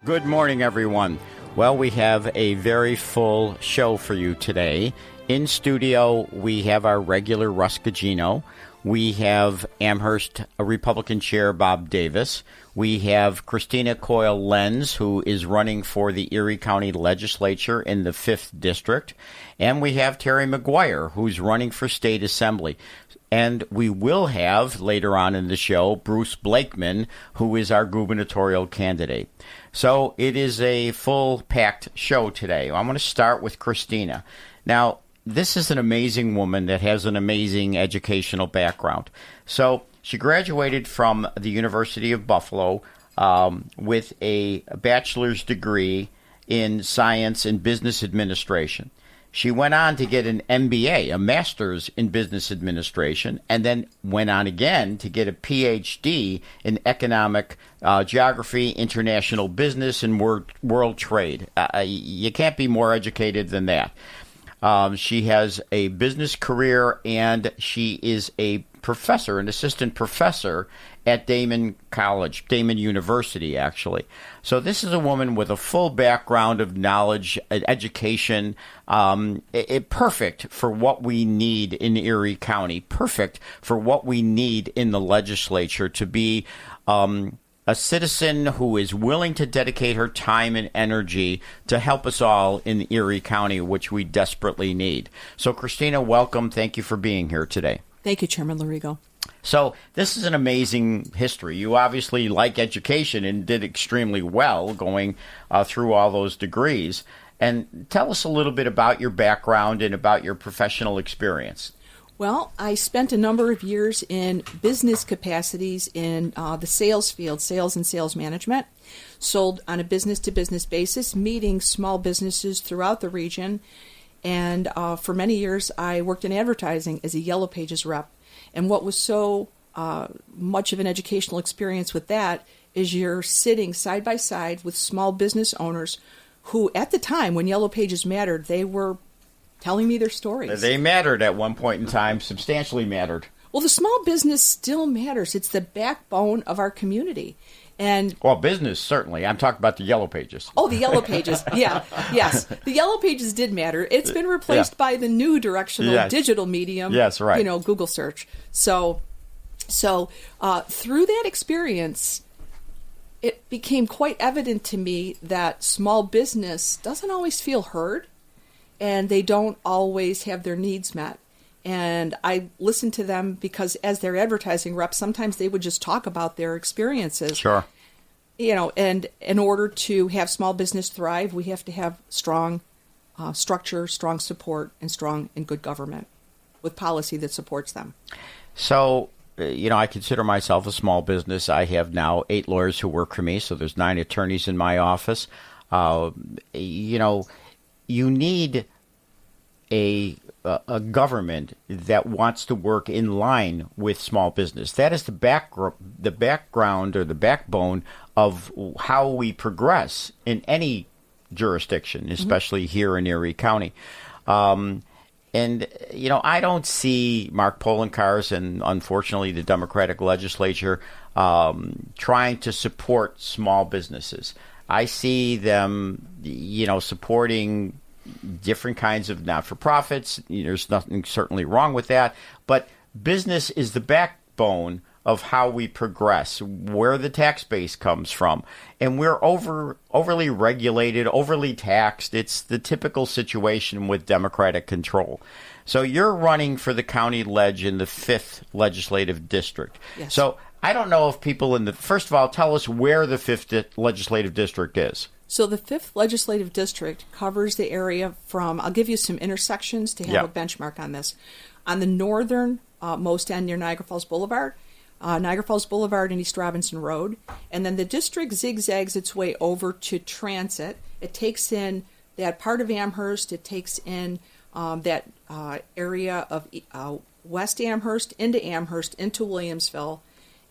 Good morning, everyone. Well, we have a very full show for you today. In studio, we have our regular Russ GUGINO. We have Amherst Republican Chair Bob Davis. We have CHRISTINA COYLE-LENZ, who is running for the Erie County Legislature in the 5th District. And we have Terry McGuire, who's running for State Assembly. And we will have, later on in the show, Bruce BLAKEMAN, who is our gubernatorial candidate. So it is a full-packed show today. I'm going to start with CHRISTINA. Now, this is an amazing woman that has an amazing educational background. So she graduated from the University of Buffalo with a bachelor's degree in science and business administration. She went on to get an MBA, a master's in business administration, and then went on again to get a PhD in economic geography, international business, and world trade. You can't be more educated than that. She has a business career, and she is a professor, an assistant professor at Damon University, actually. So this is a woman with a full background of knowledge, education, perfect for what we need in Erie County, perfect for what we need in the legislature, to be a citizen who is willing to dedicate her time and energy to help us all in Erie County, which we desperately need. So, CHRISTINA, welcome. Thank you for being here today. Thank you, Chairman Larigo. So this is an amazing history. You obviously like education and did extremely well going through all those degrees. And tell us a little bit about your background and about your professional experience. Well, I spent a number of years in business capacities in the sales field, sales and sales management. Sold on a business-to-business basis, meeting small businesses throughout the region. And for many years, I worked in advertising as a Yellow Pages rep. And what was so much of an educational experience with that is you're sitting side by side with small business owners who, at the time when Yellow Pages mattered, they were telling me their stories. They mattered at one point in time, substantially mattered. Well, the small business still matters. It's the backbone of our community. And well, business, certainly. I'm talking about the Yellow Pages. Oh, the Yellow Pages. Yeah. Yes. The Yellow Pages did matter. It's been replaced by the new directional digital medium. Yes, right. Google search. So through that experience, it became quite evident to me that small business doesn't always feel heard, and they don't always have their needs met. And I listened to them because as their advertising rep, sometimes they would just talk about their experiences. Sure. And in order to have small business thrive, we have to have strong structure, strong support, and strong and good government with policy that supports them. So, I consider myself a small business. I have now 8 lawyers who work for me, so there's 9 attorneys in my office. You need a government that wants to work in line with small business. That is the background or the backbone of how we progress in any jurisdiction, especially here in Erie County. I don't see Mark Poloncarz and, unfortunately, the Democratic legislature trying to support small businesses. I see them, supporting different kinds of not-for-profits. There's nothing certainly wrong with that. But business is the backbone of how we progress, where the tax base comes from. And we're overly regulated, overly taxed. It's the typical situation with Democratic control. So you're running for the county ledge in the 5th legislative district. Yes. So I don't know if people first of all, tell us where the 5th legislative district is. So the 5th legislative district covers the area from, I'll give you some intersections to have a benchmark on this. On the northern most end near Niagara Falls Boulevard and East Robinson Road. And then the district zigzags its way over to Transit. It takes in that part of Amherst. It takes in that area of West Amherst, into Williamsville,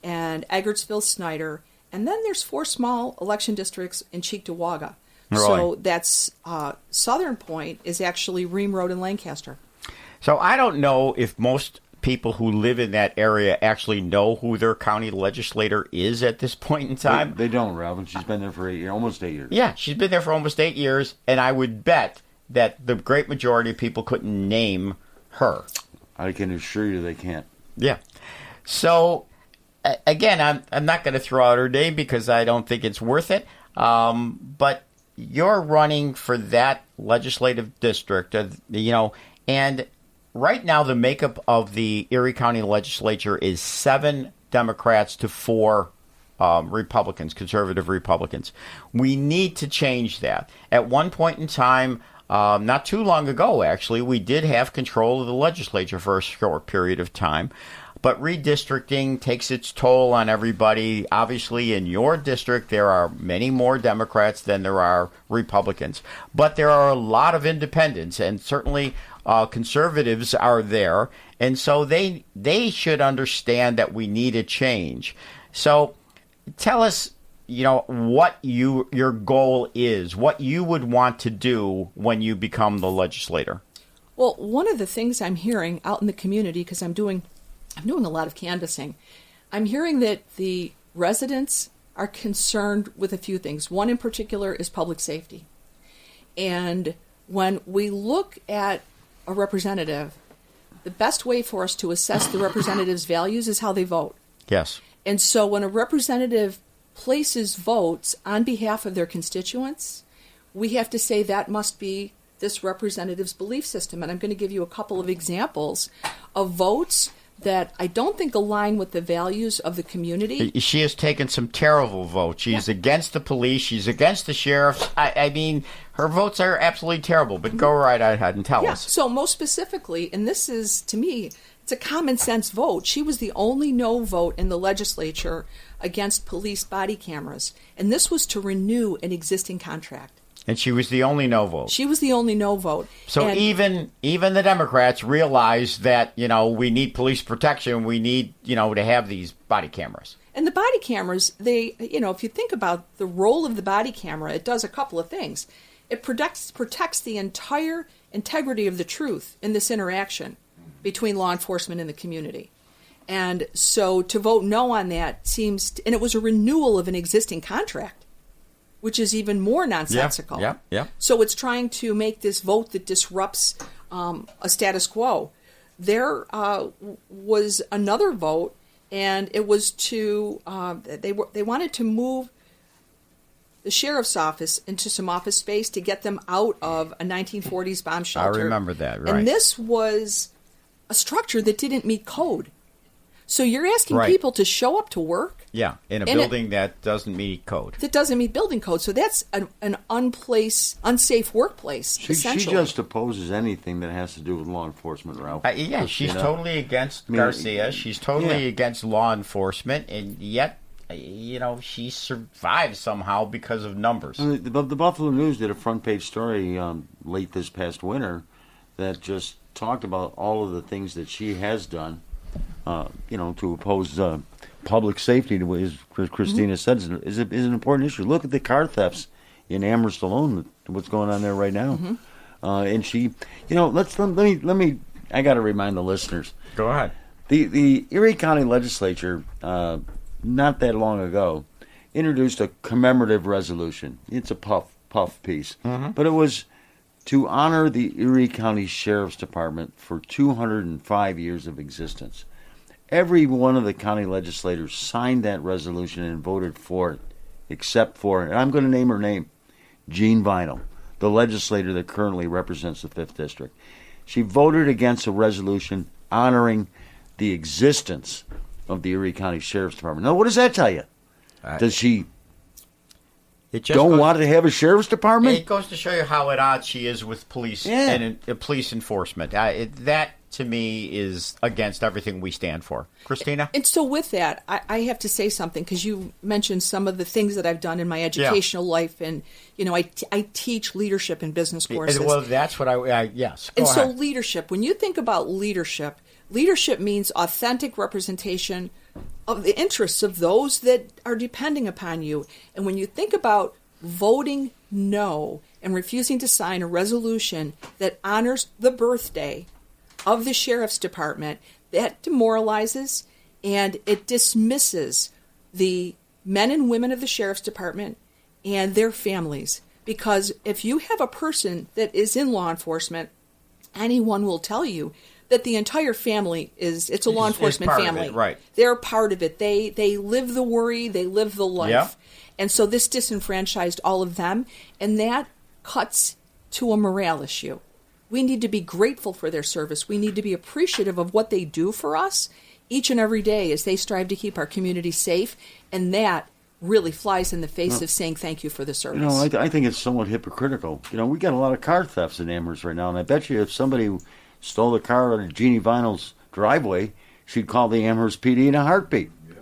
and Eggertsville, Snyder. And then there's 4 small election districts in Cheektowaga. Right. So that's Southern Point is actually Ream Road in Lancaster. So I don't know if most people who live in that area actually know who their county legislator is at this point in time. They don't, Ralph. She's been there for 8 years, almost 8 years. Yeah, she's been there for almost 8 years, and I would bet that the great majority of people couldn't name her. I can assure you they can't. Yeah. So, again, I'm not going to throw out her name because I don't think it's worth it. But you're running for that legislative district, and right now the makeup of the Erie County Legislature is 7 Democrats to 4 Republicans, conservative Republicans. We need to change that. At one point in time, not too long ago, actually, we did have control of the legislature for a short period of time. But redistricting takes its toll on everybody. Obviously, in your district, there are many more Democrats than there are Republicans. But there are a lot of independents, and certainly conservatives are there. And so they should understand that we need a change. So tell us, what your goal is, what you would want to do when you become the legislator. Well, one of the things I'm hearing out in the community, because I'm doing a lot of canvassing, I'm hearing that the residents are concerned with a few things. One in particular is public safety. And when we look at a representative, the best way for us to assess the representative's values is how they vote. Yes. And so when a representative places votes on behalf of their constituents, we have to say that must be this representative's belief system. And I'm going to give you a couple of examples of votes that I don't think align with the values of the community. She has taken some terrible votes. She's against the police. She's against the sheriffs. I mean, her votes are absolutely terrible. But go right ahead and tell us. So most specifically, and this is, to me, it's a common sense vote. She was the only no vote in the legislature against police body cameras. And this was to renew an existing contract. And she was the only no vote. She was the only no vote. So even the Democrats realize that, we need police protection. We need, to have these body cameras. And the body cameras, if you think about the role of the body camera, it does a couple of things. It protects the entire integrity of the truth in this interaction between law enforcement and the community. And so to vote no on that and it was a renewal of an existing contract, which is even more nonsensical. Yeah. So it's trying to make this vote that disrupts a status quo. There was another vote, and it was to they wanted to move the sheriff's office into some office space to get them out of a 1940s bomb shelter. I remember that, right. And this was a structure that didn't meet code. So you're asking people to show up to work? Yeah, in a building that doesn't meet code. That doesn't meet building code. So that's an unsafe workplace, essentially. She just opposes anything that has to do with law enforcement, Ralph. She's totally against Garcia. She's totally against law enforcement, and yet, she survives somehow because of numbers. The Buffalo News did a front-page story late this past winter that just talked about all of the things that she has done, to oppose public safety, as Christina said, is an important issue. Look at the car thefts in Amherst alone, what's going on there right now. And she, let me, I got to remind the listeners. Go ahead. The Erie County Legislature, not that long ago, introduced a commemorative resolution. It's a puff piece. But it was to honor the Erie County Sheriff's Department for 205 years of existence. Every one of the county legislators signed that resolution and voted for it, except for, and I'm going to name her name, Jean Vinyl, the legislator that currently represents the 5th District. She voted against a resolution honoring the existence of the Erie County Sheriff's Department. Now, what does that tell you? Does she want to have a sheriff's department? It goes to show you how at odds she is with police and police enforcement. That, to me, is against everything we stand for. Christina? And so with that, I have to say something, because you mentioned some of the things that I've done in my educational life, and, I teach leadership in business courses. Well, that's what yes. Go ahead. So leadership, when you think about leadership means authentic representation of the interests of those that are depending upon you. And when you think about voting no and refusing to sign a resolution that honors the birthday of the sheriff's department, that demoralizes and it dismisses the men and women of the sheriff's department and their families. Because if you have a person that is in law enforcement, anyone will tell you that the entire family it's a law enforcement family. Right. They're part of it. They live the worry, they live the life. Yeah. And so this disenfranchised all of them, and that cuts to a morale issue. We need to be grateful for their service. We need to be appreciative of what they do for us each and every day as they strive to keep our community safe, and that really flies in the face of saying thank you for the service. You know, I think it's somewhat hypocritical. You know, we got a lot of car thefts in Amherst right now, and I bet you if somebody stole the car out of Jeannie Vinyl's driveway, she'd call the Amherst PD in a heartbeat. Yeah.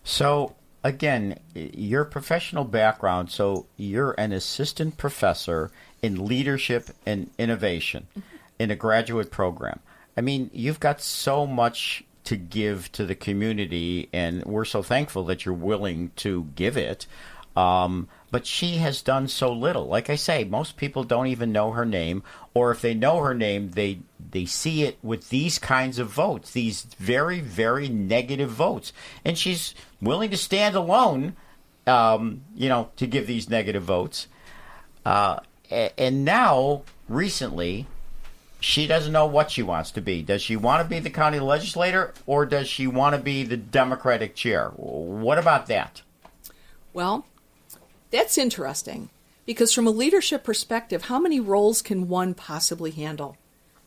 So, again, your professional background, so you're an assistant professor in leadership and innovation in a graduate program. I mean, you've got so much to give to the community, and we're so thankful that you're willing to give it. But she has done so little. Like I say, most people don't even know her name, or if they know her name, they see it with these kinds of votes, these very, very negative votes. And she's willing to stand alone, to give these negative votes. And now, recently, she doesn't know what she wants to be. Does she want to be the county legislator, or does she want to be the Democratic chair? What about that? Well, that's interesting, because from a leadership perspective, how many roles can one possibly handle?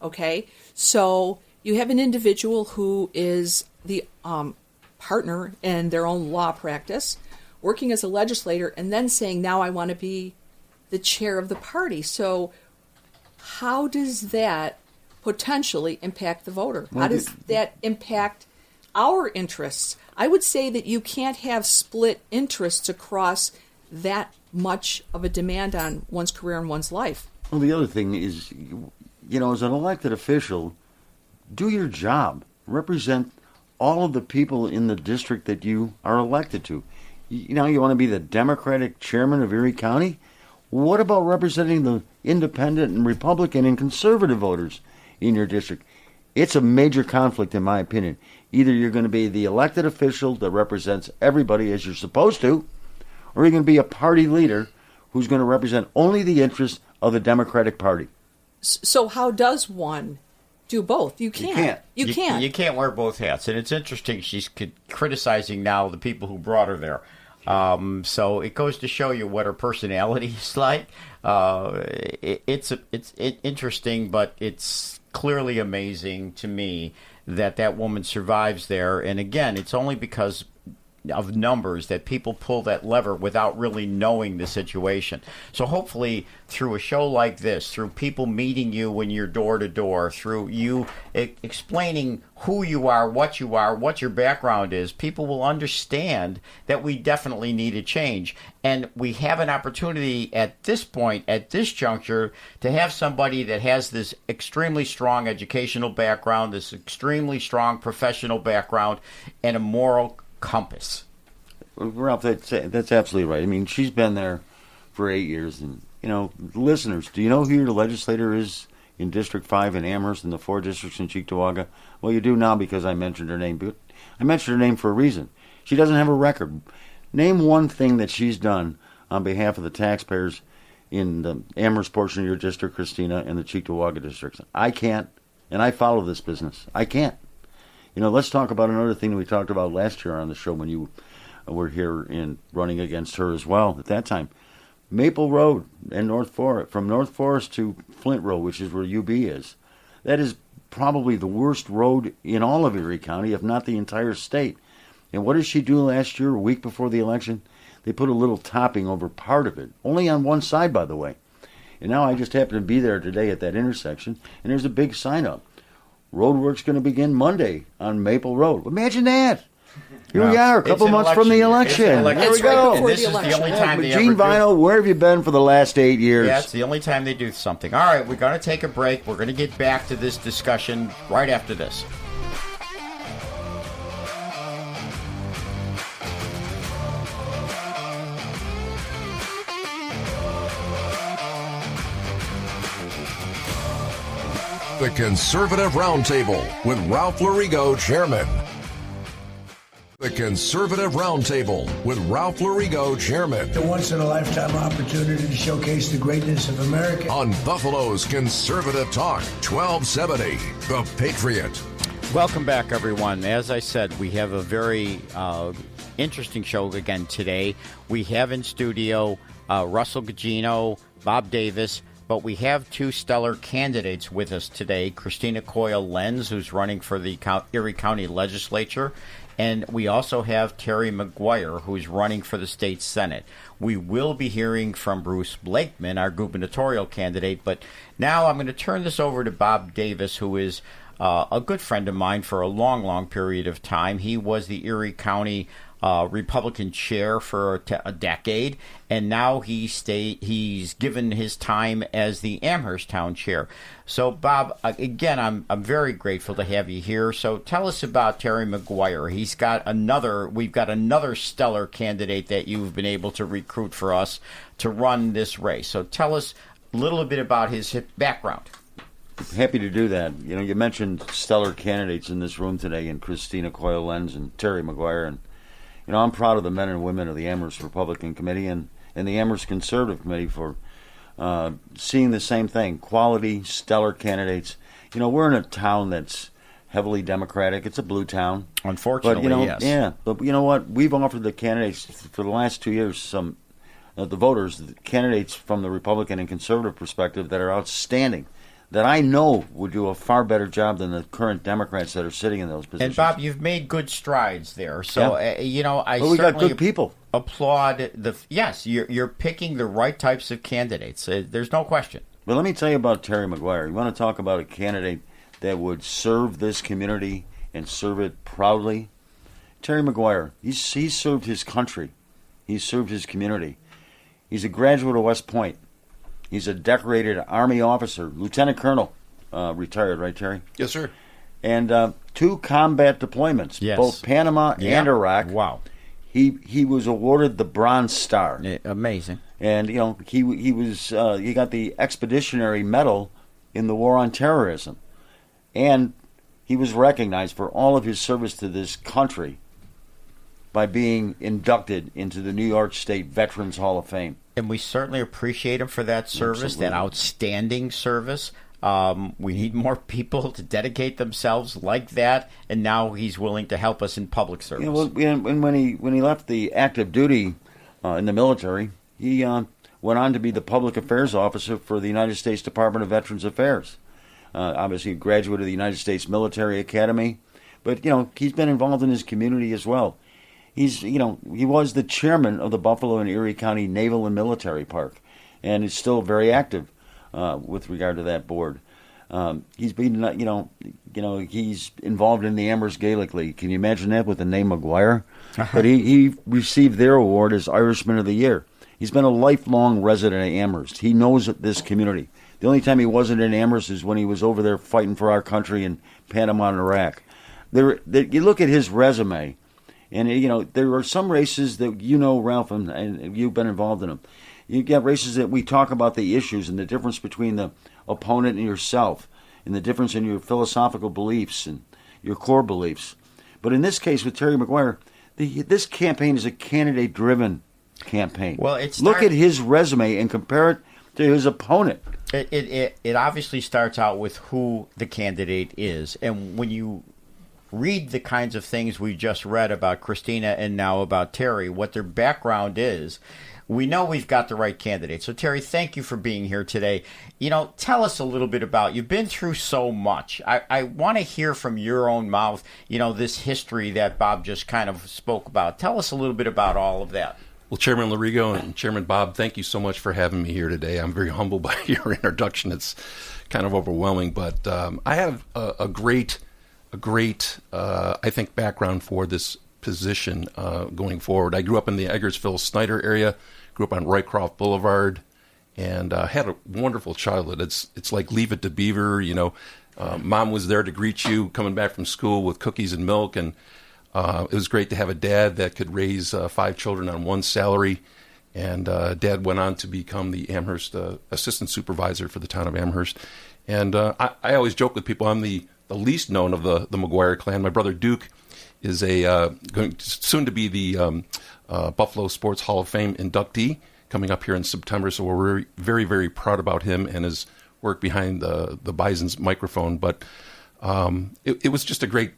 Okay, so you have an individual who is the partner in their own law practice, working as a legislator, and then saying, now I want to be the chair of the party. So how does that potentially impact the voter? How does that impact our interests? I would say that you can't have split interests across that much of a demand on one's career and one's life. Well, the other thing is, as an elected official, do your job. Represent all of the people in the district that you are elected to. You want to be the Democratic chairman of Erie County? What about representing the independent and Republican and conservative voters in your district? It's a major conflict, in my opinion. Either you're going to be the elected official that represents everybody as you're supposed to, or you're going to be a party leader who's going to represent only the interests of the Democratic Party. So how does one do both? You can't. You can't. You can't wear both hats. And it's interesting, she's criticizing now the people who brought her there. So it goes to show you what her personality is like. It's interesting, but it's clearly amazing to me that woman survives there. And again, it's only because of numbers that people pull that lever without really knowing the situation. So hopefully through a show like this, through people meeting you when you're door to door, through you explaining who you are, what your background is, people will understand that we definitely need a change. And we have an opportunity at this point, at this juncture, to have somebody that has this extremely strong educational background, this extremely strong professional background, and a moral compass. Ralph, that's absolutely right. I mean, she's been there for 8 years. And, listeners, do you know who your legislator is in District 5 in Amherst and the 4 districts in Cheektowaga? Well, you do now because I mentioned her name. But I mentioned her name for a reason. She doesn't have a record. Name one thing that she's done on behalf of the taxpayers in the Amherst portion of your district, Christina, and the Cheektowaga districts. I can't, and I follow this business. I can't. Let's talk about another thing that we talked about last year on the show when you were here and running against her as well at that time. Maple Road and North Forest, from North Forest to Flint Road, which is where UB is. That is probably the worst road in all of Erie County, if not the entire state. And what did she do last year, a week before the election? They put a little topping over part of it, only on one side, by the way. And now I just happened to be there today at that intersection, and there's a big sign up. Roadwork's going to begin Monday on Maple Road. Imagine that. Here we are, a couple months from the election. There we go. Right this is the only time they Gene ever Vinyl, where have you been for the last 8 years? Yeah, it's the only time they do something. All right, we're going to take a break. We're going to get back to this discussion right after this. The Conservative Roundtable with Ralph Lorigo, Chairman. The Conservative Roundtable with Ralph Lorigo, Chairman. A once-in-a-lifetime opportunity to showcase the greatness of America. On Buffalo's Conservative Talk, 1270, The Patriot. Welcome back, everyone. As I said, we have a very interesting show again today. We have in studio Russell Gugino, Bob Davis, but we have two stellar candidates with us today. CHRISTINA COYLE-LENZ, who's running for the Erie County Legislature, and we also have Terry McGuire, who's running for the state Senate. We will be hearing from Bruce Blakeman, our gubernatorial candidate, but now I'm going to turn this over to Bob Davis, who is a good friend of mine for a long, long period of time. He was the Erie County Republican chair for a decade, and now he's given his time as the Amherst Town chair. So, Bob, again, I'm very grateful to have you here. So, tell us about Terry McGuire. We've got another stellar candidate that you've been able to recruit for us to run this race. So, tell us a little bit about his background. Happy to do that. You know, you mentioned stellar candidates in this room today, and CHRISTINA COYLE-LENZ and Terry McGuire. And, you know, I'm proud of the men and women of the Amherst Republican Committee and the Amherst Conservative Committee for seeing the same thing. Quality, stellar candidates. You know, we're in a town that's heavily Democratic. It's a blue town. Unfortunately, but, you know, yes. Yeah, but you know what? We've offered the candidates for the last 2 years the voters, the candidates from the Republican and Conservative perspective that are outstanding, that I know would do a far better job than the current Democrats that are sitting in those positions. And, Bob, you've made good strides there. So, you know, I we got good people. Applaud yes, you're picking the right types of candidates. There's no question. But let me tell you about Terry McGuire. You want to talk about a candidate that would serve this community and serve it proudly? Terry McGuire, he's served his country. He's served his community. He's a graduate of West Point. He's a decorated Army officer, Lieutenant Colonel, retired, right, Terry? Yes, sir. And 2 combat deployments, yes. Both Panama and Iraq. Wow. He was awarded the Bronze Star. Amazing. And, you know, he got the Expeditionary Medal in the War on Terrorism. And he was recognized for all of his service to this country by being inducted into the New York State Veterans Hall of Fame. And we certainly appreciate him for that service, Absolutely. that outstanding service. We need more people to dedicate themselves like that, and now he's willing to help us in public service. Yeah, well, and when he left the active duty in the military, he went on to be the public affairs officer for the United States Department of Veterans Affairs. Obviously, a graduate of the United States Military Academy, but you know he's been involved in his community as well. He was the chairman of the Buffalo and Erie County Naval and Military Park, and is still very active with regard to that board. He's been, he's involved in the Amherst Gaelic League. Can you imagine that with the name McGuire? But he received their award as Irishman of the Year. He's been a lifelong resident of Amherst. He knows this community. The only time he wasn't in Amherst is when he was over there fighting for our country in Panama and Iraq. You look at his resume. And, you know, there are some races that, you know, Ralph, and you've been involved in them. You get races that we talk about the issues and the difference between the opponent and yourself and the difference in your philosophical beliefs and your core beliefs. But in this case with Terry McGuire, this campaign is a candidate-driven campaign. Well, look at his resume and compare it to his opponent. It obviously starts out with who the candidate is. And when you read the kinds of things we just read about CHRISTINA and now about Terry, what their background is, we know we've got the right candidate. So, Terry, thank you for being here today. You know, tell us a little bit about, you've been through so much. I want to hear from your own mouth, you know, this history that Bob just kind of spoke about. Tell us a little bit about all of that. Well, Chairman Lorigo and Chairman Bob, thank you so much for having me here today. I'm very humbled by your introduction. It's kind of overwhelming, but I have a great, I think, background for this position going forward. I grew up in the Eggersville-Snyder area, grew up on Roycroft Boulevard, and had a wonderful childhood. It's like Leave It to Beaver, you know. Mom was there to greet you coming back from school with cookies and milk, and it was great to have a dad that could raise 5 children on one salary. And Dad went on to become the Amherst assistant supervisor for the town of Amherst. And I always joke with people, I'm the least known of the McGuire clan. My brother Duke is going soon to be the Buffalo Sports Hall of Fame inductee coming up here in September. So we're very, very, very proud about him and his work behind the Bison's microphone. But it was just a great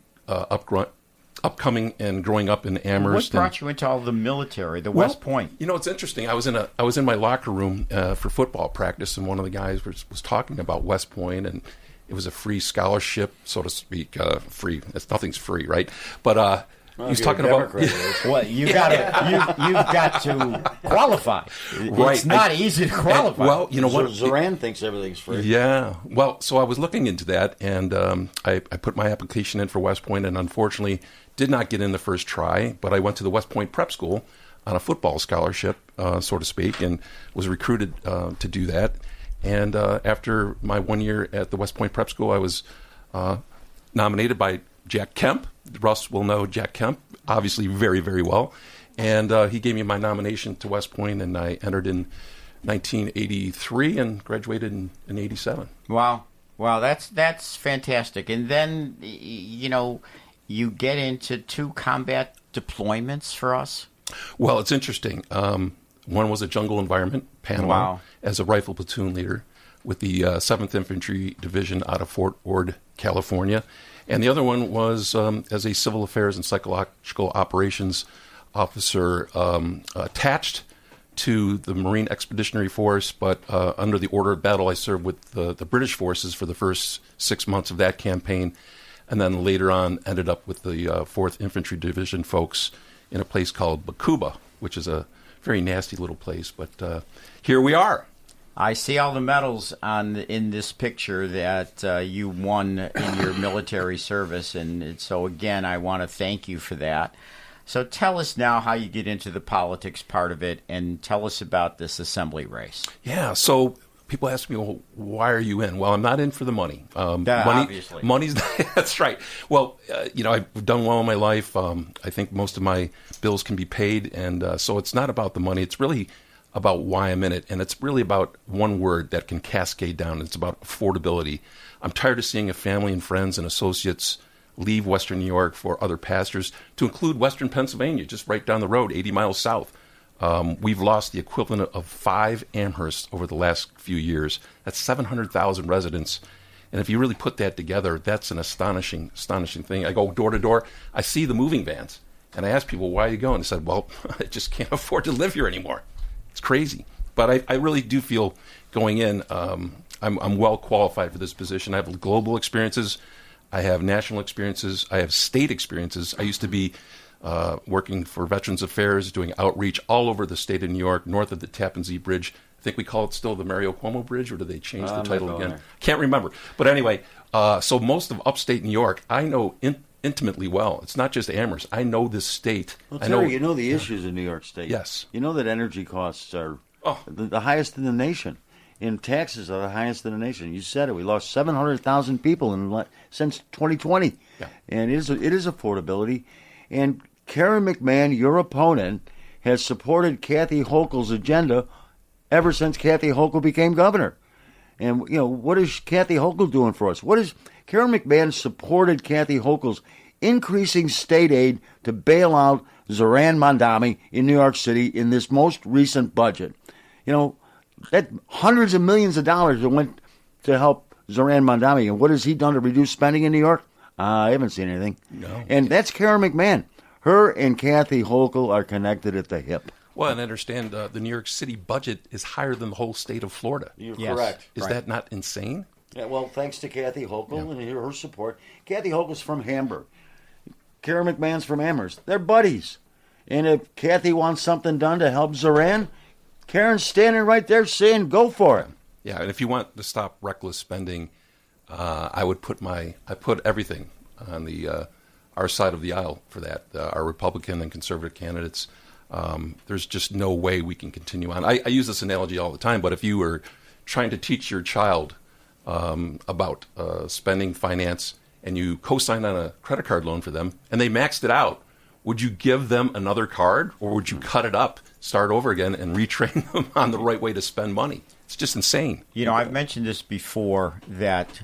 upcoming and growing up in Amherst. What brought you into all the military, West Point? You know, it's interesting. I was in my locker room for football practice, and one of the guys was talking about West Point, and it was a free scholarship, so to speak. Free. Nothing's free, right? But he was talking about. Well, you've got to qualify. Right. It's not easy to qualify. Well, you know what? Zoran thinks everything's free. Yeah. Well, so I was looking into that, and I put my application in for West Point, and unfortunately did not get in the first try. But I went to the West Point Prep School on a football scholarship, so to speak, and was recruited to do that. And after my 1 year at the West Point Prep School, I was nominated by Jack Kemp. Russ will know Jack Kemp, obviously very, very well. And he gave me my nomination to West Point, and I entered in 1983 and graduated in 87. Wow, that's fantastic. And then, you know, you get into 2 combat deployments for us? Well, it's interesting. One was a jungle environment, Panama, as a rifle platoon leader with the 7th Infantry Division out of Fort Ord, California. And the other one was as a civil affairs and psychological operations officer attached to the Marine Expeditionary Force, but under the order of battle, I served with the British forces for the first 6 months of that campaign, and then later on ended up with the 4th Infantry Division folks in a place called Bakuba, which is a very nasty little place, but here we are. I see all the medals in this picture that you won in your military service, and so again, I want to thank you for that. So tell us now how you get into the politics part of it, and tell us about this assembly race. Yeah, so people ask me, well, why are you in? Well, I'm not in for the money. Obviously. Money's, that's right. Well, you know, I've done well in my life. I think most of my bills can be paid, and so it's not about the money. It's really about why I'm in it, and it's really about one word that can cascade down. It's about affordability. I'm tired of seeing a family and friends and associates leave Western New York for other pastures, to include Western Pennsylvania, just right down the road, 80 miles south. We've lost the equivalent of 5 Amhersts over the last few years. That's 700,000 residents. And if you really put that together, that's an astonishing thing. I go door to door. I see the moving vans. And I ask people, why are you going? They said, well, I just can't afford to live here anymore. It's crazy. But I really do feel going in, I'm well qualified for this position. I have global experiences. I have national experiences. I have state experiences. I used to be working for Veterans Affairs, doing outreach all over the state of New York, north of the Tappan Zee Bridge. I think we call it still the Mario Cuomo Bridge, or did they change the title again? Can't remember. But anyway, so most of upstate New York, I know intimately well. It's not just Amherst. I know this state. Well, Terry, you know the issues in New York State. Yes. You know that energy costs are the highest in the nation. And taxes are the highest in the nation. You said it. We lost 700,000 people since 2020. Yeah. And it is affordability. And Karen McMahon, your opponent, has supported Kathy Hochul's agenda ever since Kathy Hochul became governor. And, you know, what is Kathy Hochul doing for us? Karen McMahon supported Kathy Hochul's increasing state aid to bail out Zoran Mandami in New York City in this most recent budget. You know, that hundreds of millions of dollars that went to help Zoran Mandami. And what has he done to reduce spending in New York? I haven't seen anything. No. And that's Karen McMahon. Her and Kathy Hochul are connected at the hip. Well, and understand the New York City budget is higher than the whole state of Florida. You're correct. Is that not insane? Yeah, well, thanks to Kathy Hochul and her support. Kathy Hochul's from Hamburg. Karen McMahon's from Amherst. They're buddies. And if Kathy wants something done to help Zoran, Karen's standing right there saying, go for it. Yeah, and if you want to stop reckless spending, I put everything on our side of the aisle for that. Our Republican and conservative candidates. There's just no way we can continue on. I use this analogy all the time, but if you were trying to teach your child about spending, finance, and you co-signed on a credit card loan for them, and they maxed it out, would you give them another card, or would you cut it up start over again and retrain them on the right way to spend money. It's just insane. You know, I've mentioned this before that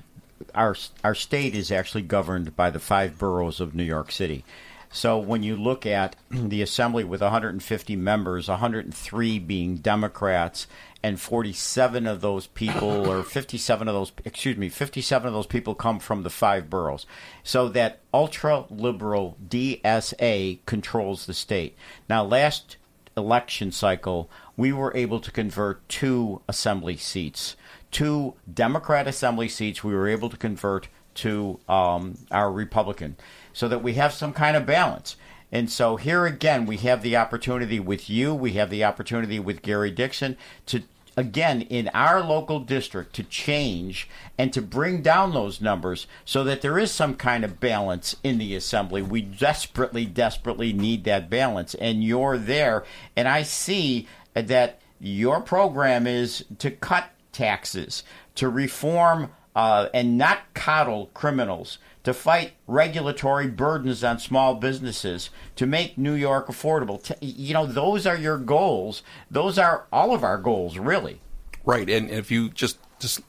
our state is actually governed by the 5 boroughs of New York City. So when you look at the assembly with 150 members, 103 being Democrats, and 47 of those people, or 57 of those people come from the 5 boroughs. So that ultra-liberal DSA controls the state. Now, last election cycle, we were able to convert 2 assembly seats. 2 Democrat assembly seats we were able to convert to our Republican, so that we have some kind of balance. And so here again, we have the opportunity with you, we have the opportunity with Gary Dixon to, again, in our local district, to change and to bring down those numbers so that there is some kind of balance in the assembly. We desperately, desperately need that balance. And you're there. And I see that your program is to cut taxes, to reform and not coddle criminals, to fight regulatory burdens on small businesses, to make New York affordable. You know, those are your goals. Those are all of our goals, really. Right. And if you just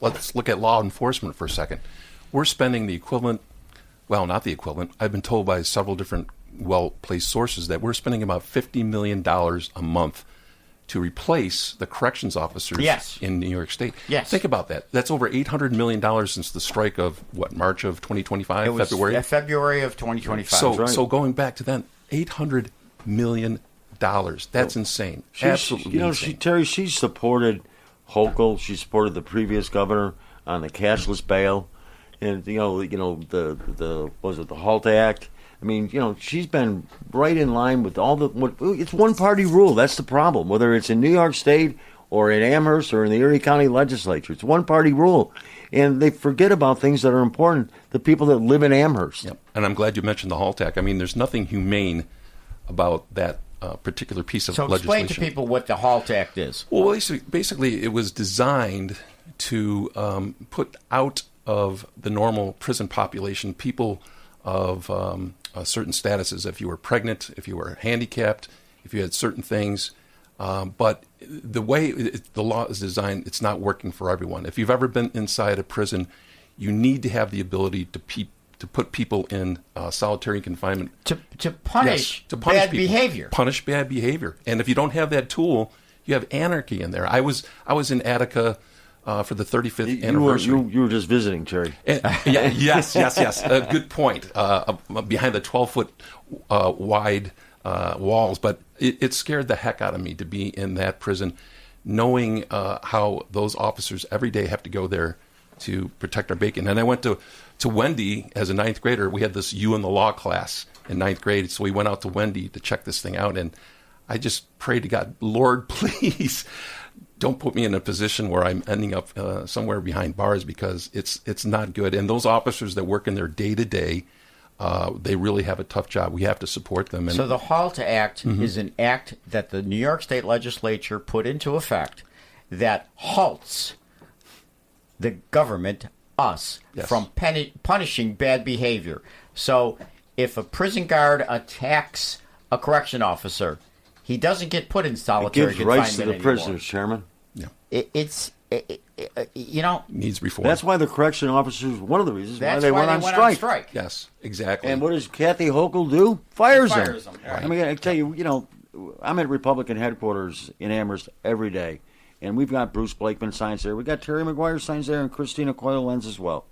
let's look at law enforcement for a second. We're spending the equivalent, well, not the equivalent. I've been told by several different well-placed sources that we're spending about $50 million a month to replace the corrections officers in New York State. Yes. Think about that. That's over $800 million since the strike of, March of 2025? It was February? February of 2025. So going back to then, $800 million. That's insane. Absolutely insane. Terry, she supported Hochul. She supported the previous governor on the cashless bail. And, the HALT Act. I mean, she's been right in line with all it's one-party rule. That's the problem. Whether it's in New York State or in Amherst or in the Erie County Legislature, it's one-party rule. And they forget about things that are important to people that live in Amherst. Yep. And I'm glad you mentioned the HALT Act. I mean, there's nothing humane about that particular piece of legislation. So explain to people what the HALT Act is. Well, basically it was designed to put out of the normal prison population people of certain statuses, if you were pregnant, if you were handicapped, if you had certain things. But the way the law is designed, it's not working for everyone. If you've ever been inside a prison, you need to have the ability to put people in solitary confinement. To punish bad behavior. Punish bad behavior. And if you don't have that tool, you have anarchy in there. I was in Attica for the 35th anniversary. You were just visiting, Terry. Yes. Good point. Behind the 12-foot wide walls. But it scared the heck out of me to be in that prison, knowing how those officers every day have to go there to protect our bacon. And I went to Wendy as a 9th grader. We had this You and the Law class in 9th grade. So we went out to Wendy to check this thing out. And I just prayed to God, Lord, please don't put me in a position where I'm ending up somewhere behind bars, because it's not good. And those officers that work in their day-to-day, they really have a tough job. We have to support them. And so the HALT Act is an act that the New York State Legislature put into effect that halts the government, us, from punishing bad behavior. So if a prison guard attacks a correction officer, he doesn't get put in solitary confinement anymore. It gives rights to the prisoners, Chairman. Yeah. Needs reform. That's why the correction officers, one of the reasons why they went on strike. Yes, exactly. And what does Kathy Hochul do? Fires them. Right. I mean, I tell you, I'm at Republican headquarters in Amherst every day, and we've got Bruce Blakeman signs there. We've got Terry McGuire signs there, and CHRISTINA COYLE-LENZ as well.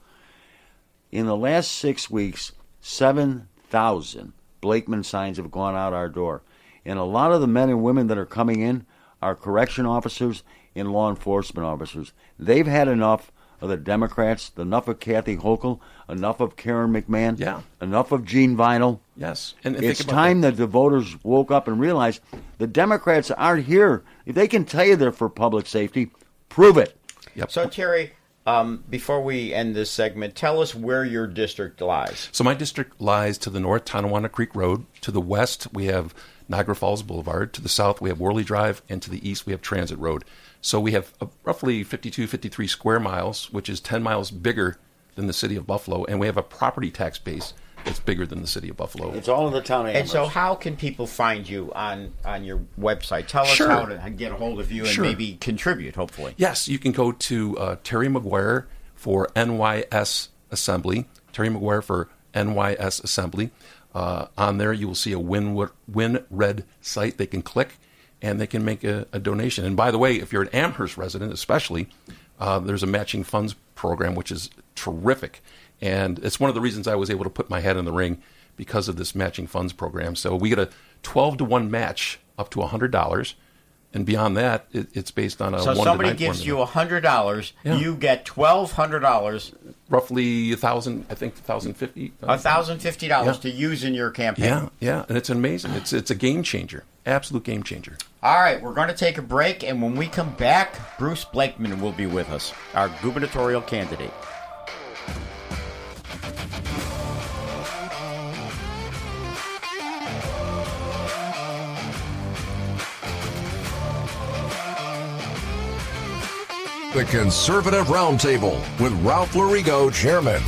In the last 6 weeks, 7,000 Blakeman signs have gone out our door. And a lot of the men and women that are coming in are correction officers and law enforcement officers. They've had enough of the Democrats, enough of Kathy Hochul, enough of Karen McMahon, enough of Gene Vinyl. Yes. And it's time that the voters woke up and realized the Democrats aren't here. If they can tell you they're for public safety, prove it. Yep. So, Terry, before we end this segment, tell us where your district lies. So my district lies to the north, Tonawanda Creek Road. To the west, we have Niagara Falls Boulevard. To the south, we have Worley Drive. And to the east, we have Transit Road. So we have roughly 53 square miles, which is 10 miles bigger than the city of Buffalo. And we have a property tax base it's bigger than the city of Buffalo. It's all in the town of And so Amherst. how can people find you on your website? Tell us Sure. how to get a hold of you and Sure. maybe contribute, hopefully. Yes, you can go to Terry McGuire for NYS Assembly. Terry McGuire for NYS Assembly. On there, you will see a Win Red site they can click, and they can make a donation. And by the way, if you're an Amherst resident especially, there's a matching funds program, which is terrific. And it's one of the reasons I was able to put my head in the ring because of this matching funds program. So we get a 12-to-1 match up to $100. And beyond that, it's based on a 1-to-9 So somebody gives you $100, you get $1,200, roughly $1,050. $1,050 to use in your campaign. Yeah, and it's amazing. It's a game changer, absolute game changer. All right, we're going to take a break, and when we come back, Bruce Blakeman will be with us, our gubernatorial candidate. The Conservative Roundtable with Ralph Lorigo, Chairman.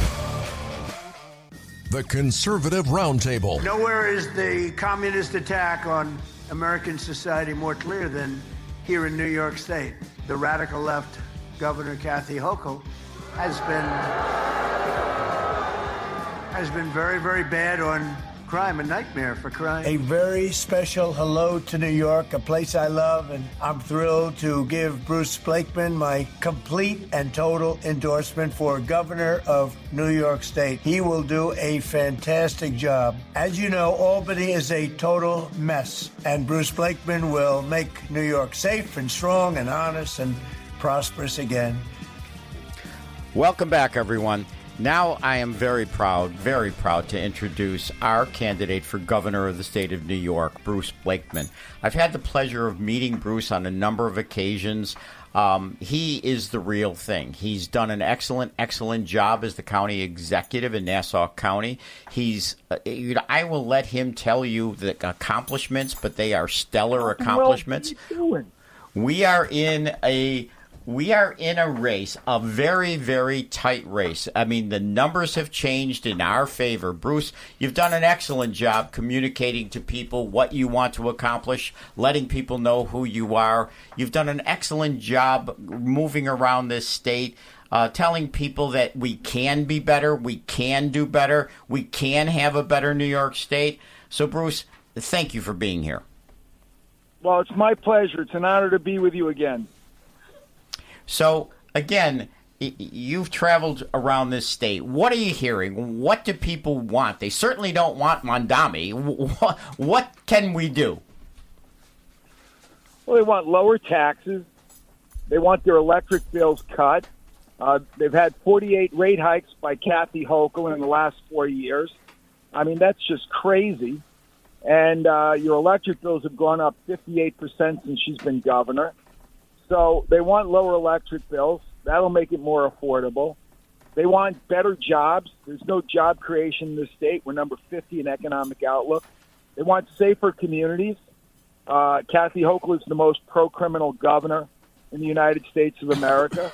The Conservative Roundtable. Nowhere is the communist attack on American society more clear than here in New York State. The radical left Governor Kathy Hochul has been very, very bad on crime, a nightmare for crime. A very special hello to New York, a place I love, and I'm thrilled to give Bruce Blakeman my complete and total endorsement for Governor of New York State. He will do a fantastic job. As you know, Albany is a total mess, and Bruce Blakeman will make New York safe and strong and honest and prosperous again. Welcome back, everyone. Now I am very proud to introduce our candidate for governor of the state of New York, Bruce Blakeman. I've had the pleasure of meeting Bruce on a number of occasions. He is the real thing. He's done an excellent job as the county executive in Nassau County. I will let him tell you the accomplishments, but they are stellar accomplishments. We are in a race, a very, very tight race. I mean, the numbers have changed in our favor. Bruce, you've done an excellent job communicating to people what you want to accomplish, letting people know who you are. You've done an excellent job moving around this state, telling people that we can be better, we can do better, we can have a better New York State. So, Bruce, thank you for being here. Well, it's my pleasure. It's an honor to be with you again. So, again, you've traveled around this state. What are you hearing? What do people want? They certainly don't want Mondami. What can we do? Well, they want lower taxes. They want their electric bills cut. They've had 48 rate hikes by Kathy Hochul in the last 4 years. I mean, that's just crazy. And your electric bills have gone up 58% since she's been governor. So they want lower electric bills. That'll make it more affordable. They want better jobs. There's no job creation in this state. We're number 50 in economic outlook. They want safer communities. Kathy Hochul is the most pro-criminal governor in the United States of America.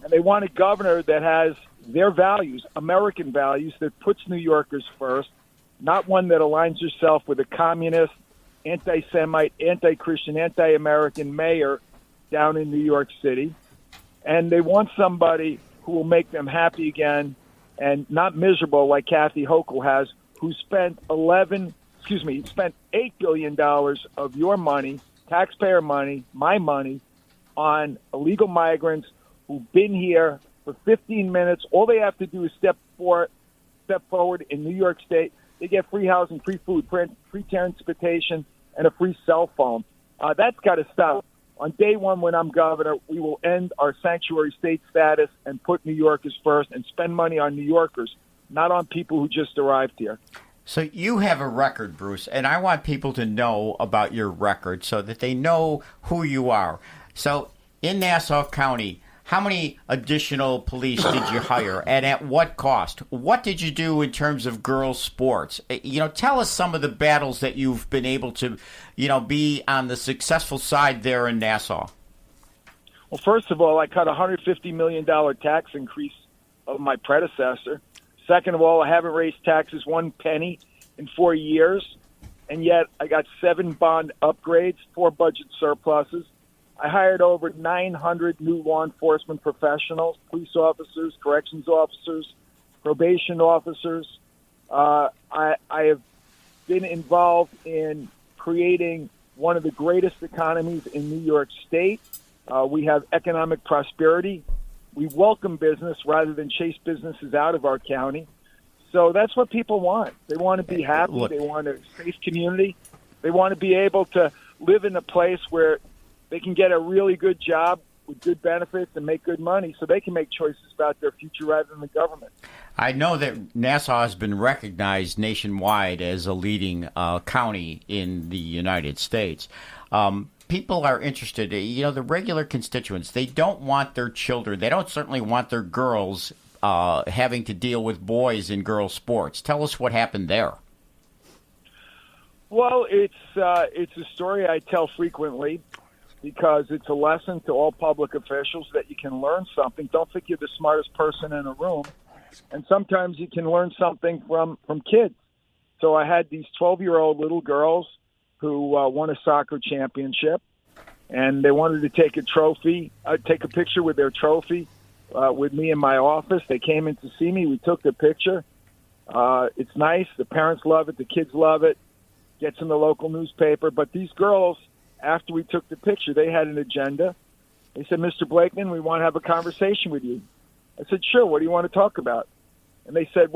And they want a governor that has their values, American values, that puts New Yorkers first, not one that aligns herself with a communist, anti-Semite, anti-Christian, anti-American mayor down in New York City. And they want somebody who will make them happy again and not miserable like Kathy Hochul has, who spent $8 billion of your money, taxpayer money, my money, on illegal migrants who've been here for 15 minutes. All they have to do is step forward in New York State. They get free housing, free food, free transportation, and a free cell phone. That's got to stop. On day one, when I'm governor, we will end our sanctuary state status and put New Yorkers first and spend money on New Yorkers, not on people who just arrived here. So you have a record, Bruce, and I want people to know about your record so that they know who you are. So in Nassau County, how many additional police did you hire, and at what cost? What did you do in terms of girls' sports? Tell us some of the battles that you've been able to, be on the successful side there in Nassau. Well, first of all, I cut a $150 million tax increase of my predecessor. Second of all, I haven't raised taxes 1 penny in 4 years, and yet I got 7 bond upgrades, 4 budget surpluses. I hired over 900 new law enforcement professionals, police officers, corrections officers, probation officers. I have been involved in creating one of the greatest economies in New York State. We have economic prosperity. We welcome business rather than chase businesses out of our county. So that's what people want. They want to be happy. They want a safe community. They want to be able to live in a place where they can get a really good job with good benefits and make good money so they can make choices about their future rather than the government. I know that Nassau has been recognized nationwide as a leading county in the United States. People are interested, the regular constituents, they don't want their children, they don't certainly want their girls having to deal with boys in girls' sports. Tell us what happened there. Well, it's a story I tell frequently because it's a lesson to all public officials that you can learn something. Don't think you're the smartest person in a room. And sometimes you can learn something from kids. So I had these 12-year-old little girls who won a soccer championship, and they wanted to take a picture with their trophy with me in my office. They came in to see me. We took the picture. It's nice. The parents love it. The kids love it. Gets in the local newspaper. But these girls, after we took the picture, they had an agenda. They said, Mr. Blakeman, we want to have a conversation with you. I said, sure, what do you want to talk about? And they said,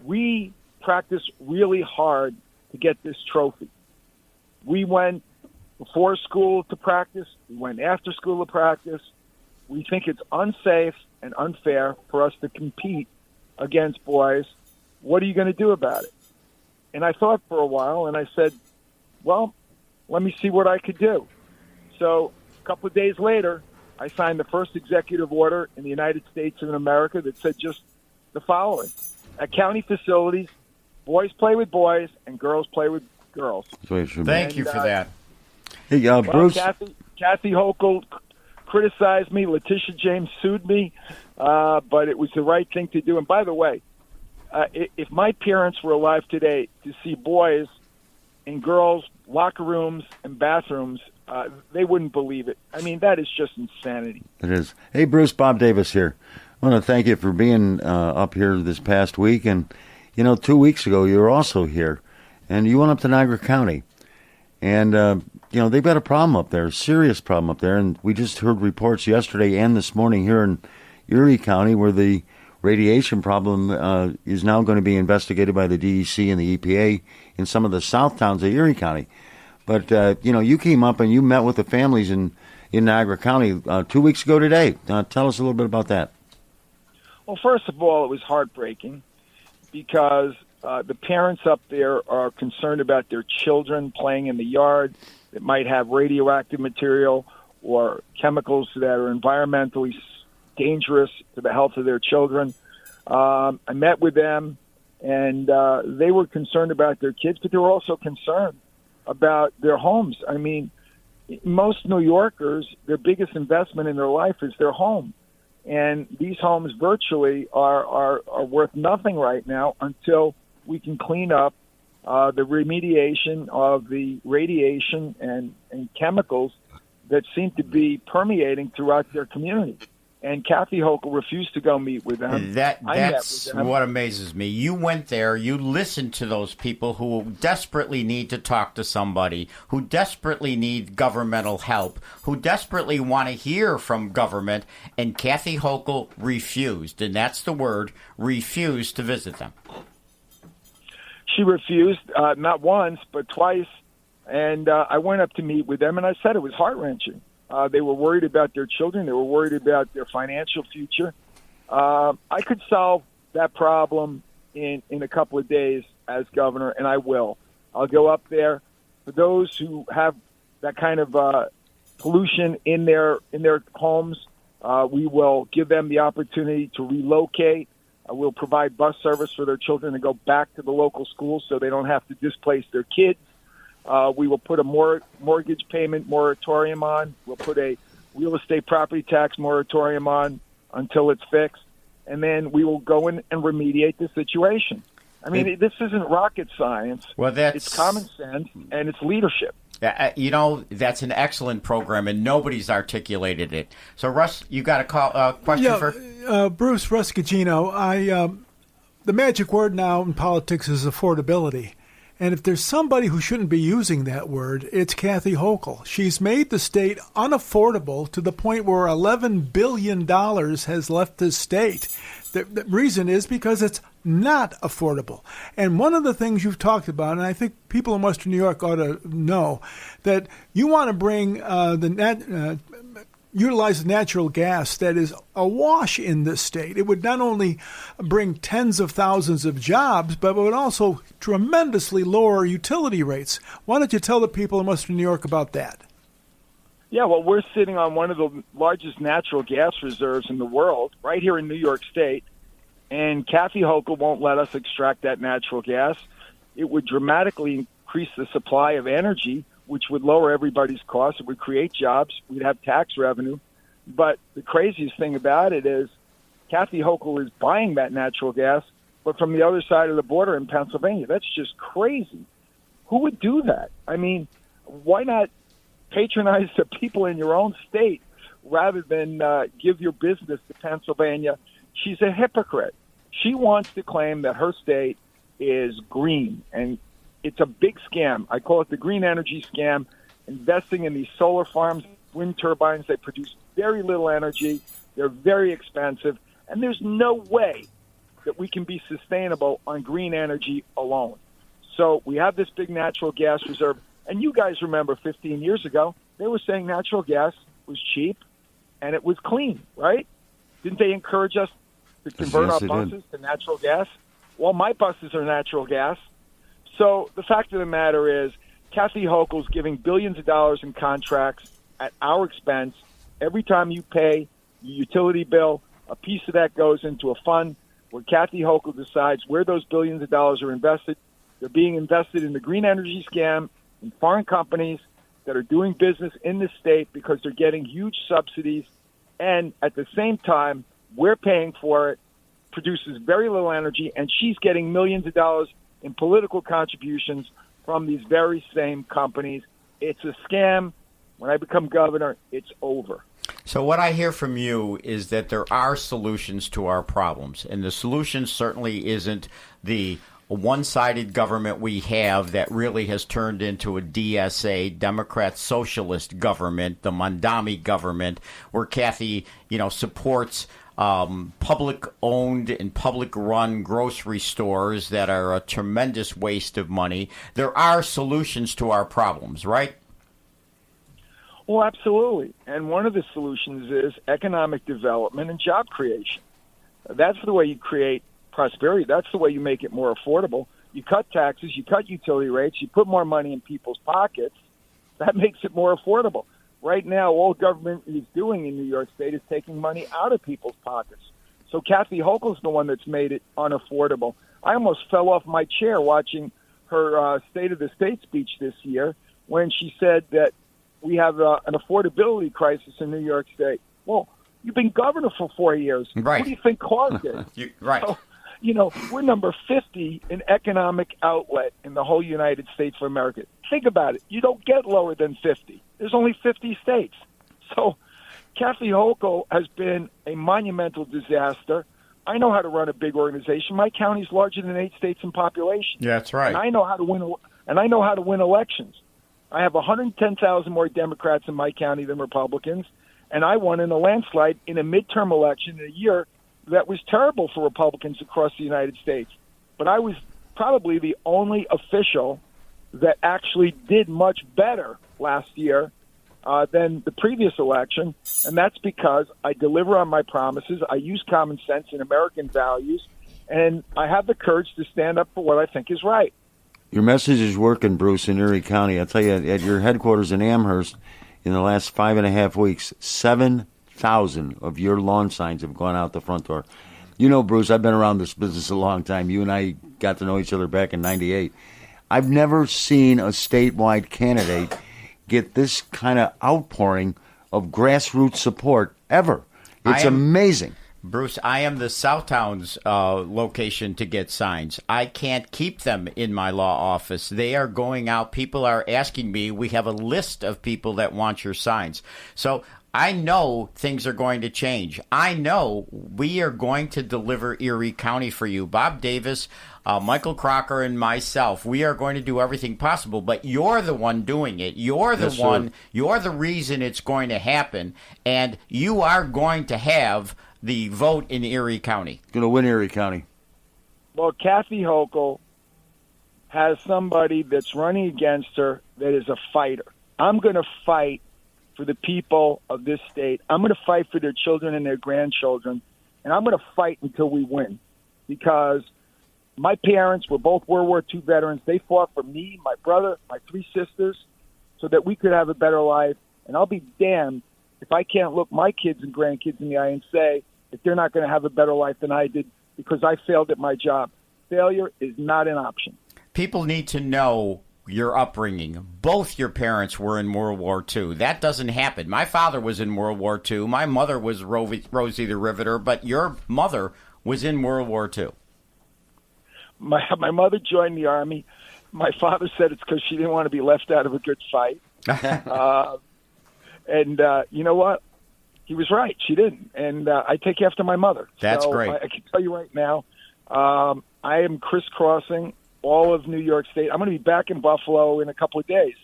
we practice really hard to get this trophy. We went before school to practice. We went after school to practice. We think it's unsafe and unfair for us to compete against boys. What are you going to do about it? And I thought for a while, and I said, well, let me see what I could do. So a couple of days later, I signed the first executive order in the United States of America that said just the following. At county facilities, boys play with boys and girls play with girls. Thank you for that. Hey, Bruce. Kathy Hochul criticized me. Letitia James sued me, but it was the right thing to do. And by the way, if my parents were alive today to see boys in girls' locker rooms and bathrooms, they wouldn't believe it. I mean, that is just insanity. It is. Hey, Bruce, Bob Davis here. I want to thank you for being up here this past week. And, 2 weeks ago, you were also here. And you went up to Niagara County. And, they've got a problem up there, a serious problem up there. And we just heard reports yesterday and this morning here in Erie County where the radiation problem is now going to be investigated by the DEC and the EPA in some of the south towns of Erie County. But, you came up and you met with the families in Niagara County 2 weeks ago today. Tell us a little bit about that. Well, first of all, it was heartbreaking because the parents up there are concerned about their children playing in the yard that might have radioactive material or chemicals that are environmentally dangerous to the health of their children. I met with them, and they were concerned about their kids, but they were also concerned about their homes. I mean, most New Yorkers, their biggest investment in their life is their home. And these homes virtually are worth nothing right now until we can clean up the remediation of the radiation and chemicals that seem to be permeating throughout their community. And Kathy Hochul refused to go meet with them. That's what amazes me. You went there, you listened to those people who desperately need to talk to somebody, who desperately need governmental help, who desperately want to hear from government, and Kathy Hochul refused, and that's the word, refused to visit them. She refused, not once, but twice, and I went up to meet with them, and I said it was heart-wrenching. They were worried about their children. They were worried about their financial future. I could solve that problem in a couple of days as governor, and I will. I'll go up there. For those who have that kind of pollution in their homes, we will give them the opportunity to relocate. We'll provide bus service for their children to go back to the local schools so they don't have to displace their kids. We will put a mortgage payment moratorium on. We'll put a real estate property tax moratorium on until it's fixed. and then we will go in and remediate the situation. I mean, this isn't rocket science. Well, it's common sense, and it's leadership. That's an excellent program, and nobody's articulated it. So, Russ, you got a question for Bruce, Russ GUGINO. The magic word now in politics is affordability. And if there's somebody who shouldn't be using that word, it's Kathy Hochul. She's made the state unaffordable to the point where $11 billion has left the state. The reason is because it's not affordable. And one of the things you've talked about, and I think people in Western New York ought to know, that you want to bring utilize natural gas that is awash in this state. It would not only bring tens of thousands of jobs, but it would also tremendously lower utility rates. Why don't you tell the people in Western New York about that? Yeah, well, we're sitting on one of the largest natural gas reserves in the world, right here in New York State, and Kathy Hochul won't let us extract that natural gas. It would dramatically increase the supply of energy, which would lower everybody's costs. It would create jobs. We'd have tax revenue. But the craziest thing about it is Kathy Hochul is buying that natural gas, but from the other side of the border in Pennsylvania. That's just crazy. Who would do that? I mean, why not patronize the people in your own state rather than give your business to Pennsylvania? She's a hypocrite. She wants to claim that her state is green, and it's a big scam. I call it the green energy scam, investing in these solar farms, wind turbines. They produce very little energy. They're very expensive, and there's no way that we can be sustainable on green energy alone. So we have this big natural gas reserve, and you guys remember 15 years ago, they were saying natural gas was cheap and it was clean, right? Didn't they encourage us to convert our buses to natural gas? Well, my buses are natural gas. So the fact of the matter is, Kathy Hochul's giving billions of dollars in contracts at our expense. Every time you pay your utility bill, a piece of that goes into a fund where Kathy Hochul decides where those billions of dollars are invested. They're being invested in the green energy scam, in foreign companies that are doing business in the state because they're getting huge subsidies. And at the same time, we're paying for it, produces very little energy, and she's getting millions of dollars in political contributions from these very same companies. It's a scam. When I become governor, it's over. So what I hear from you is that there are solutions to our problems, and the solution certainly isn't the one-sided government we have that really has turned into a DSA, Democrat Socialist government, the Mondami government, where Kathy, supports public-owned and public-run grocery stores that are a tremendous waste of money. There are solutions to our problems, right? Well, absolutely. And one of the solutions is economic development and job creation. That's the way you create prosperity. That's the way you make it more affordable. You cut taxes, you cut utility rates, you put more money in people's pockets. That makes it more affordable. Right now, all government is doing in New York State is taking money out of people's pockets. So Kathy Hochul's the one that's made it unaffordable. I almost fell off my chair watching her State of the State speech this year when she said that we have an affordability crisis in New York State. Well, you've been governor for 4 years. Right. What do you think caused it? Right. So, we're number 50 in economic outlet in the whole United States of America. Think about it. You don't get lower than 50. There's only 50 states. So Kathy Hochul has been a monumental disaster. I know how to run a big organization. My county's larger than 8 states in population. Yeah, that's right. And I know how to win elections. I have 110,000 more Democrats in my county than Republicans, and I won in a landslide in a midterm election in a year that was terrible for Republicans across the United States. But I was probably the only official that actually did much better last year than the previous election, and that's because I deliver on my promises, I use common sense and American values, and I have the courage to stand up for what I think is right. Your message is working, Bruce, in Erie County. I'll tell you, at your headquarters in Amherst, in the last 5.5 weeks, 7,000 of your lawn signs have gone out the front door. Bruce, I've been around this business a long time. You and I got to know each other back in 98. I've never seen a statewide candidate get this kind of outpouring of grassroots support ever. It's amazing. Bruce, I am the Southtowns location to get signs. I can't keep them in my law office. They are going out. People are asking me. We have a list of people that want your signs. So I know things are going to change. I know we are going to deliver Erie County for you. Bob Davis, Michael Crocker, and myself, we are going to do everything possible, but you're the one doing it. You're the one. Sir. You're the reason it's going to happen, and you are going to have the vote in Erie County. Going to win Erie County. Well, Kathy Hochul has somebody that's running against her that is a fighter. I'm going to fight for the people of this state. I'm going to fight for their children and their grandchildren, and I'm going to fight until we win. Because my parents were both World War II veterans. They fought for me, my brother, my 3 sisters, so that we could have a better life. And I'll be damned if I can't look my kids and grandkids in the eye and say that they're not going to have a better life than I did because I failed at my job. Failure is not an option. People need to know your upbringing. Both your parents were in World War II. That doesn't happen. My father was in World War II. My mother was Rosie the Riveter, but your mother was in World War II. My mother joined the Army. My father said it's because she didn't want to be left out of a good fight. And you know what? He was right. She didn't. And I take after my mother. That's so great. I can tell you right now, I am crisscrossing all of New York State. I'm going to be back in Buffalo in a couple of days.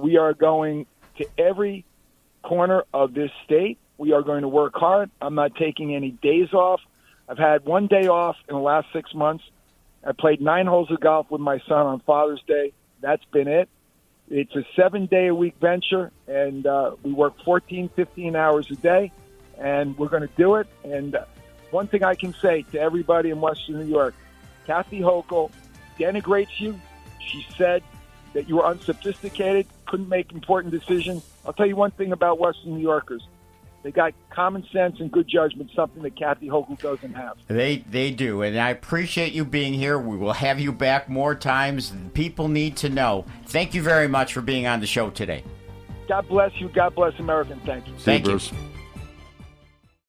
We are going to every corner of this state. We are going to work hard. I'm not taking any days off. I've had 1 day off in the last 6 months. I played 9 holes of golf with my son on Father's Day. That's been it. It's a 7-day-a-week venture, and we work 14, 15 hours a day, and we're going to do it. And one thing I can say to everybody in Western New York, Kathy Hochul denigrates you. She said that you were unsophisticated, couldn't make important decisions. I'll tell you one thing about Western New Yorkers. They got common sense and good judgment, something that Kathy Hochul doesn't have. They do, and I appreciate you being here. We will have you back more times. People need to know. Thank you very much for being on the show today. God bless you. God bless America. Thank you. Thank you. Bruce.